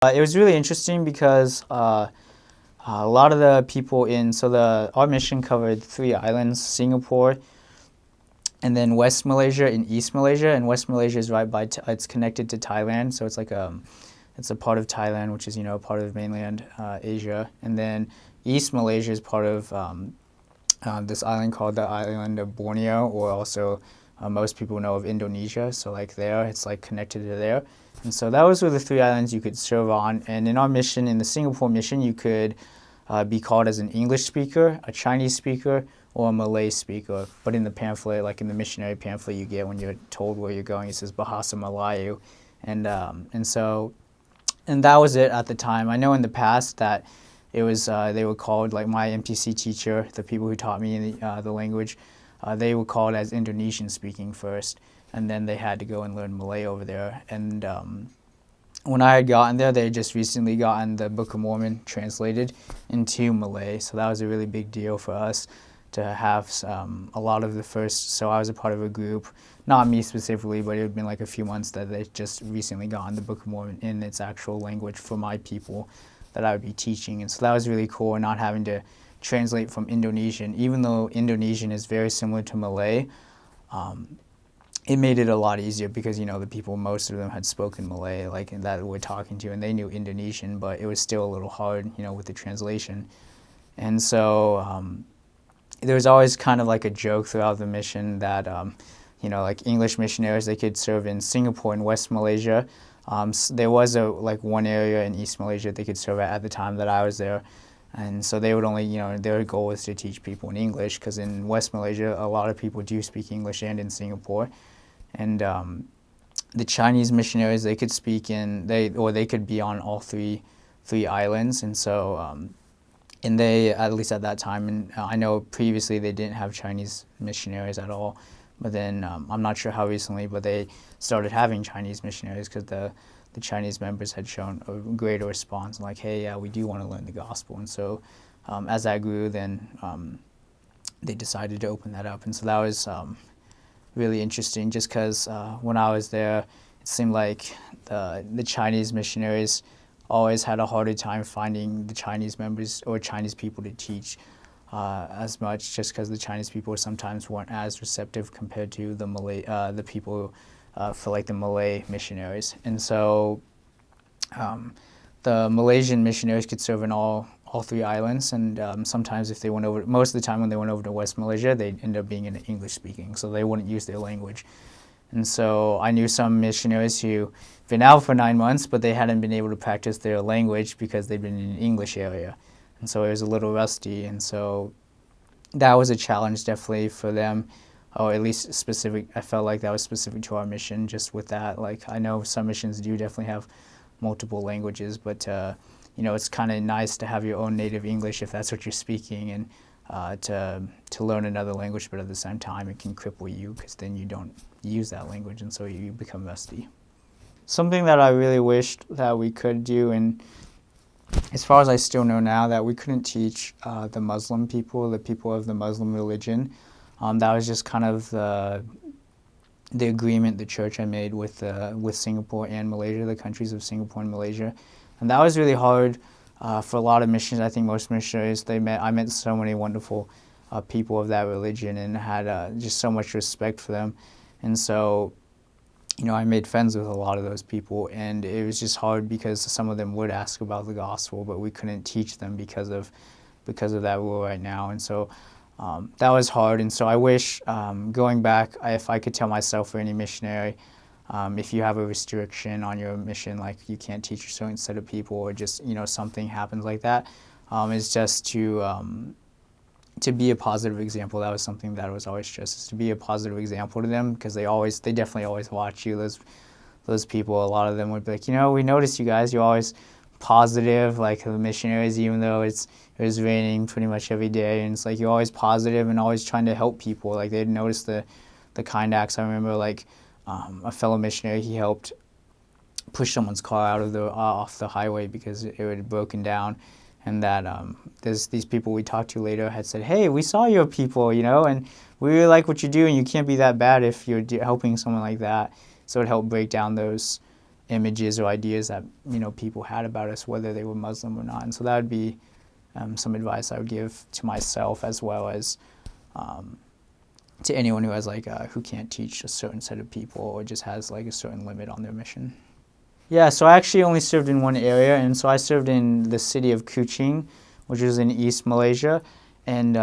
It was really interesting because a lot of the people our mission covered three islands: Singapore, and then West Malaysia and East Malaysia. And West Malaysia is right by it's connected to Thailand, so it's a part of Thailand, which is part of mainland Asia. And then East Malaysia is part of this island called the island of Borneo, or also most people know of Indonesia. So like there, it's like connected to there. And so those were the three islands you could serve on. And in our mission, in the Singapore mission, you could be called as an English speaker, a Chinese speaker, or a Malay speaker. But in the pamphlet, like in the missionary pamphlet you get when you're told where you're going, it says Bahasa Melayu. And that was it at the time. I know in the past that it was they were called, like my MTC teacher, the people who taught me the language, they were called as Indonesian speaking first, and then they had to go and learn Malay over there. And when I had gotten there, they had just recently gotten the Book of Mormon translated into Malay, so that was a really big deal for us to have a lot of the first. So I was a part of a group, not me specifically, but it had been like a few months that they just recently gotten the Book of Mormon in its actual language for my people that I would be teaching. And so that was really cool, not having to translate from Indonesian. Even though Indonesian is very similar to Malay, it made it a lot easier because the people, most of them had spoken Malay, like that we're talking to, and they knew Indonesian, but it was still a little hard with the translation. And so there was always kind of like a joke throughout the mission that like English missionaries, they could serve in Singapore and West Malaysia. There was one area in East Malaysia they could serve at the time that I was there. And so they would only, their goal was to teach people in English, because in West Malaysia, a lot of people do speak English, and in Singapore. And the Chinese missionaries, they could they could be on all three islands. And so, and they, at least at that time, and I know previously they didn't have Chinese missionaries at all. But then I'm not sure how recently, but they started having Chinese missionaries because the Chinese members had shown a greater response, like, hey, yeah, we do want to learn the gospel. And so as that grew, then they decided to open that up. And so that was really interesting, just because when I was there, it seemed like the Chinese missionaries always had a harder time finding the Chinese members or Chinese people to teach as much, just because the Chinese people sometimes weren't as receptive compared to the Malay, the people for like the Malay missionaries. And so the Malaysian missionaries could serve in all three islands, and sometimes if they went over, most of the time when they went over to West Malaysia, they'd end up being in English speaking, so they wouldn't use their language. And so I knew some missionaries who've been out for 9 months, but they hadn't been able to practice their language because they'd been in an English area. And so it was a little rusty, and so that was a challenge definitely for them, or at least specific. I felt like that was specific to our mission, just with that. Like, I know some missions do definitely have multiple languages, but it's kind of nice to have your own native English if that's what you're speaking, and to learn another language, but at the same time it can cripple you because then you don't use that language, and so you become rusty. Something that I really wished that we could do, and as far as I still know now, that we couldn't teach the Muslim people, the people of the Muslim religion. That was just kind of the agreement the church had made with Singapore and Malaysia, the countries of Singapore and Malaysia. And that was really hard for a lot of missionaries. I think most missionaries, I met so many wonderful people of that religion, and had just so much respect for them. And so, I made friends with a lot of those people, and it was just hard because some of them would ask about the gospel, but we couldn't teach them because of that rule right now. And so that was hard. And so I wish, going back, if I could tell myself, or any missionary, if you have a restriction on your mission, like you can't teach a certain set of people, or just something happens like that, is just to be a positive example. That was something that was always just to be a positive example to them, because they definitely always watch you. Those people, a lot of them would be like, we noticed you guys, you're always positive, like the missionaries, even though it was raining pretty much every day, and it's like you're always positive and always trying to help people. Like they'd notice the kind acts. I remember like a fellow missionary, he helped push someone's car out of off the highway because it had broken down. And that there's these people we talked to later had said, hey, we saw your people, and we really like what you do, and you can't be that bad if you're helping someone like that. So it helped break down those images or ideas that people had about us, whether they were Muslim or not. And so that would be some advice I would give to myself, as well as to anyone who has who can't teach a certain set of people or just has a certain limit on their mission. Yeah, so I actually only served in one area, and so I served in the city of Kuching, which is in East Malaysia, and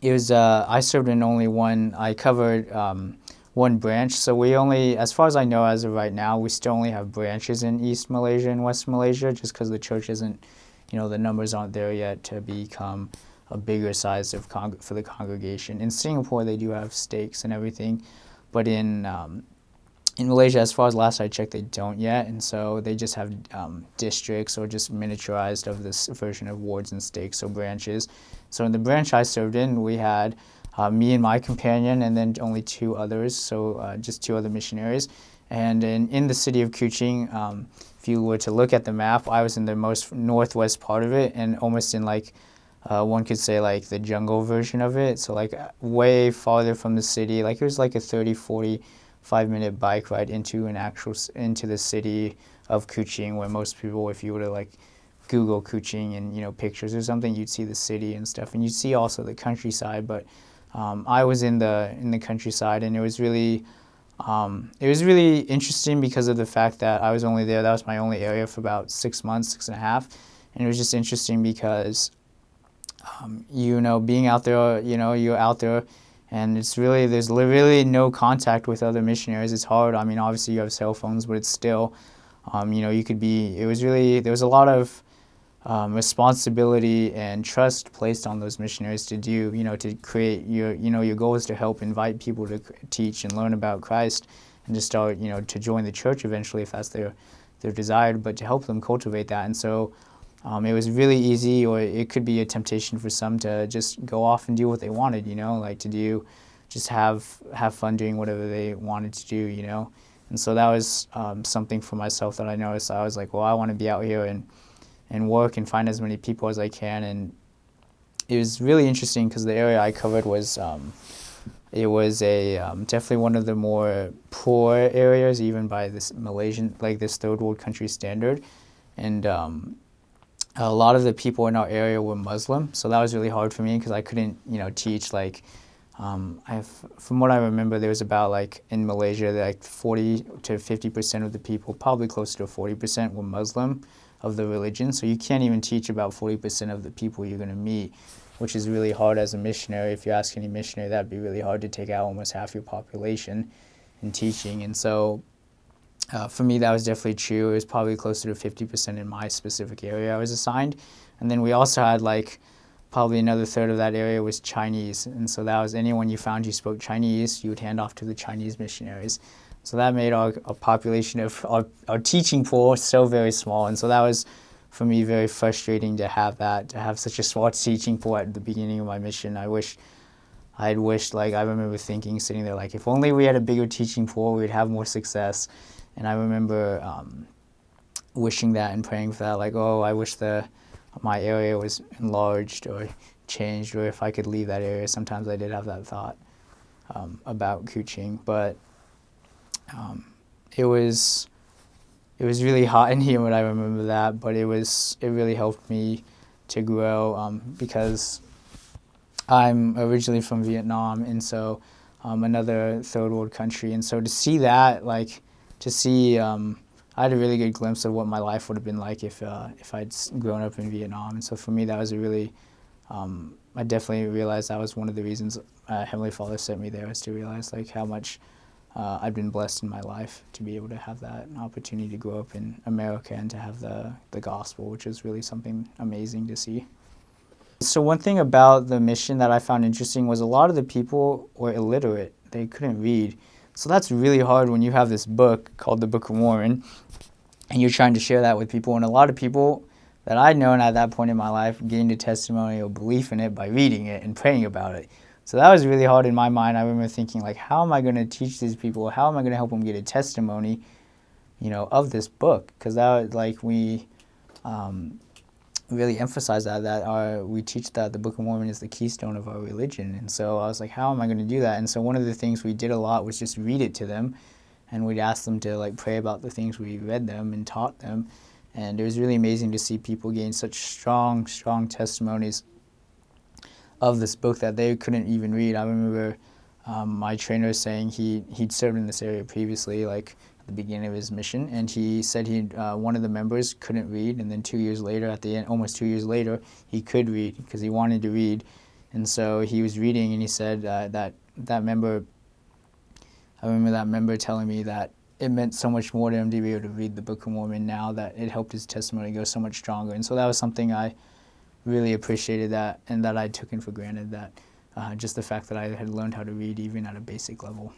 it was I served in only one. I covered one branch, so we only, as far as I know, as of right now, we still only have branches in East Malaysia and West Malaysia, just because the church isn't, the numbers aren't there yet to become a bigger size for the congregation. In Singapore, they do have stakes and everything, but in Malaysia, as far as last I checked, they don't yet, and so they just have districts, or just miniaturized of this version of wards and stakes, or branches. So in the branch I served in, we had me and my companion, and then only two others, so just two other missionaries. And in the city of Kuching, if you were to look at the map, I was in the most northwest part of it, and almost in one could say the jungle version of it, so way farther from the city. It was a 30-45-minute bike ride into the city of Kuching, where most people, if you were to Google Kuching and pictures or something, you'd see the city and stuff, and you'd see also the countryside. But I was in the countryside, and it was really interesting because of the fact that I was only there. That was my only area for about 6 months, 6.5, and it was just interesting because being out there, you're out there, and there's really no contact with other missionaries. It's hard. I mean, obviously you have cell phones, but it's still, there was a lot of responsibility and trust placed on those missionaries to do, to create your goal is to help invite people to teach and learn about Christ, and to start, to join the church eventually if that's their desire, but to help them cultivate that. And so it was really easy, or it could be a temptation for some to just go off and do what they wanted, just have fun doing whatever they wanted to do, And so that was something for myself that I noticed. I was like, well, I want to be out here and work and find as many people as I can. And it was really interesting because the area I covered was definitely one of the more poor areas, even by this Malaysian, this third world country standard. And a lot of the people in our area were Muslim, so that was really hard for me because I couldn't, teach from what I remember, there was about in Malaysia, 40 to 50% of the people, probably closer to 40%, were Muslim of the religion. So you can't even teach about 40% of the people you're going to meet, which is really hard as a missionary. If you ask any missionary, that'd be really hard to take out almost half your population in teaching. And so for me, that was definitely true. It was probably closer to 50% in my specific area I was assigned. And then we also had probably another third of that area was Chinese. And so that was anyone you found who spoke Chinese, you would hand off to the Chinese missionaries. So that made our population of our teaching pool so very small. And so that was, for me, very frustrating to have such a small teaching pool at the beginning of my mission. I remember thinking, sitting there, if only we had a bigger teaching pool, we'd have more success. And I remember wishing that and praying for that, I wish my area was enlarged or changed, or if I could leave that area. Sometimes I did have that thought about Kuching, but it was really hot in here when I remember that. But it really helped me to grow because I'm originally from Vietnam, and so another third world country, and so to see that, I had a really good glimpse of what my life would have been like if I'd grown up in Vietnam. And so for me, that was I definitely realized that was one of the reasons Heavenly Father sent me there, was to realize how much I'd been blessed in my life to be able to have that opportunity to grow up in America and to have the gospel, which is really something amazing to see. So one thing about the mission that I found interesting was a lot of the people were illiterate. They couldn't read. So that's really hard when you have this book called the Book of Mormon, and you're trying to share that with people. And a lot of people that I'd known at that point in my life gained a testimonial belief in it by reading it and praying about it. So that was really hard in my mind. I remember thinking, how am I going to teach these people? How am I going to help them get a testimony, of this book? Because that we really emphasize that we teach that the Book of Mormon is the keystone of our religion. And so I was like, how am I going to do that? And so one of the things we did a lot was just read it to them and we'd ask them to like pray about the things we read them and taught them. And it was really amazing to see people gain such strong testimonies of this book that they couldn't even read. I remember my trainer saying he'd served in this area previously, like at the beginning of his mission, and he said one of the members couldn't read, and then 2 years later, at the end, almost 2 years later, he could read because he wanted to read, and so he was reading, and he said that member. I remember that member telling me that it meant so much more to him to be able to read the Book of Mormon now, that it helped his testimony go so much stronger, and so that was something I really appreciated, that, and that I took in for granted, that just the fact that I had learned how to read even at a basic level.